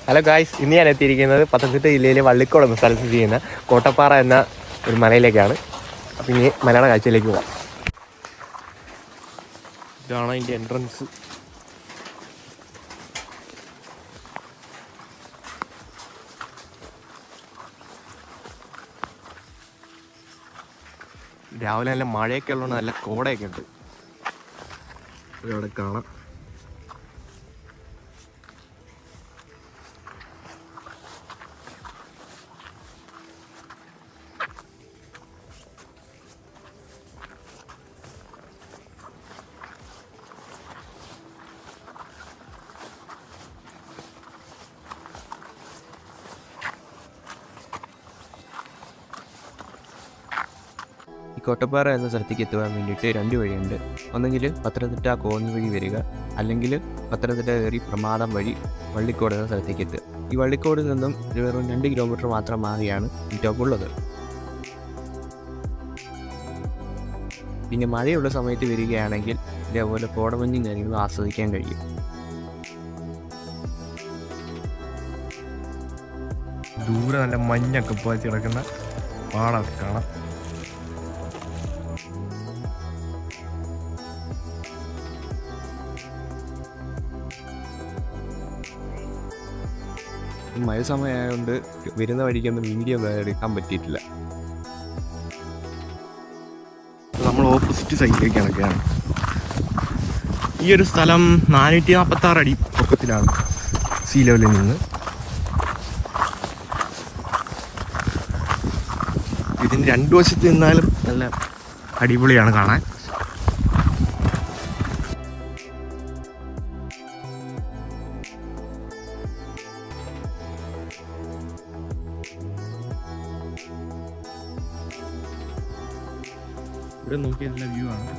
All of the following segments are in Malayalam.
ഹലോ ഗായ്സ്, ഇന്ന് ഞാൻ എത്തിയിരിക്കുന്നത് പത്തനംതിട്ട ജില്ലയിലെ വള്ളിക്കോട് എന്ന സ്ഥലത്ത് ചെയ്യുന്ന കോട്ടപ്പാറ എന്ന ഒരു മലയിലേക്കാണ്. അപ്പം ഇനി മലയുടെ കാഴ്ചയിലേക്ക് പോകാം. ഇതാണ് അതിൻ്റെ എൻട്രൻസ്. രാവിലെ നല്ല മഴയൊക്കെ ഉള്ളതുകൊണ്ട് നല്ല കോടയൊക്കെ ഉണ്ട്. അവിടെ കാണാം. ഈ കോട്ടപ്പാറ എന്ന സ്ഥലത്തേക്ക് എത്തുവാൻ വേണ്ടിയിട്ട് രണ്ട് വഴിയുണ്ട്. ഒന്നെങ്കിൽ പത്തനംതിട്ട കോന്നി വഴി വരിക, അല്ലെങ്കിൽ പത്തനംതിട്ട കയറി പ്രമാദം വഴി വള്ളിക്കോട് എന്ന സ്ഥലത്തേക്ക് എത്തുക. ഈ വള്ളിക്കോടിൽ നിന്നും വെറും 2 കിലോമീറ്റർ മാത്രം മാറിയാണ് ഈ ടോപ്പ് ഉള്ളത്. പിന്നെ മഴയുള്ള സമയത്ത് വരികയാണെങ്കിൽ ഇതേപോലെ കോടമഞ്ഞും കാര്യങ്ങളും ആസ്വദിക്കാൻ കഴിയും. ദൂരെ നല്ല മഞ്ഞൊക്കെ പോയി കിടക്കുന്ന പാടമൊക്കെ കാണാം. മഴ സമയമായതുകൊണ്ട് വരുന്ന വഴിക്കൊന്നും വീഡിയോ എടുക്കാൻ പറ്റിയിട്ടില്ല. നമ്മൾ ഓപ്പോസിറ്റ് സൈഡിലേക്കാണ്. ഈ ഒരു സ്ഥലം 446 അടി പൊക്കത്തിലാണ് സീ ലെവലിൽ നിന്ന്. ഇതിന് 2 വശത്ത് നിന്നാലും നല്ല അടിപൊളിയാണ് കാണാൻ. ഇവിടെ നോക്കി നല്ല വ്യൂ ആണ്.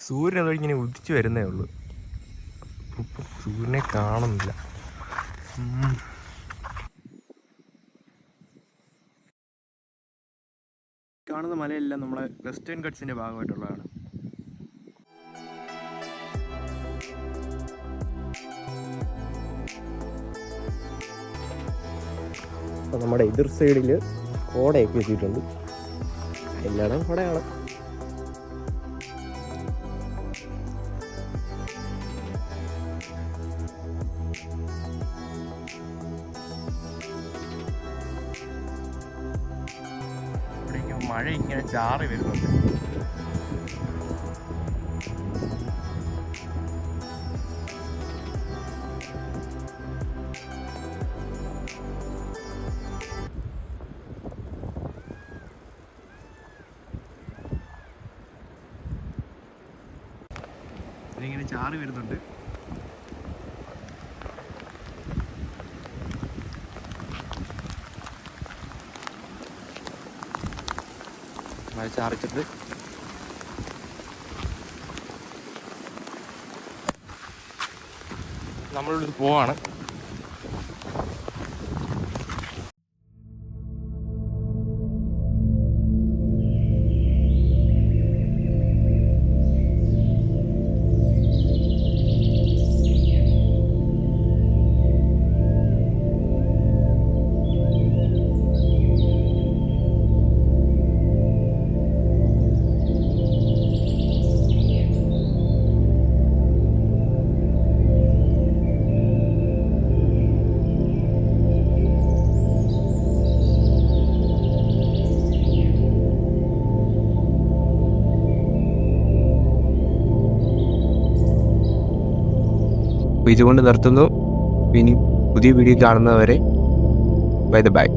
സൂര്യൻ അതുവഴി ഇങ്ങനെ ഉദിച്ചു വരുന്നേ ഉള്ളൂ. സൂര്യനെ കാണുന്നില്ല. കാണുന്ന മലയെല്ലാം നമ്മളെ വെസ്റ്റേൺ ഗട്ട്സിൻ്റെ ഭാഗമായിട്ടുള്ളതാണ്. അപ്പോൾ നമ്മുടെ എതിർ സൈഡിൽ കോടയൊക്കെ എത്തിയിട്ടുണ്ട്. എല്ലായിടം കോടയാണ്. മഴ ഇങ്ങനെ ചാറി വരുന്നുണ്ട്. ഇതിങ്ങനെ ചാറി വരുന്നുണ്ട്. മഴ ചാറിച്ചിട്ട് നമ്മളിവിടെ പോവാണ്. അപ്പോൾ ഇതുകൊണ്ട് നിർത്തുന്നു. ഇനി പുതിയ വീഡിയോ കാണുന്നവരെ ബൈ.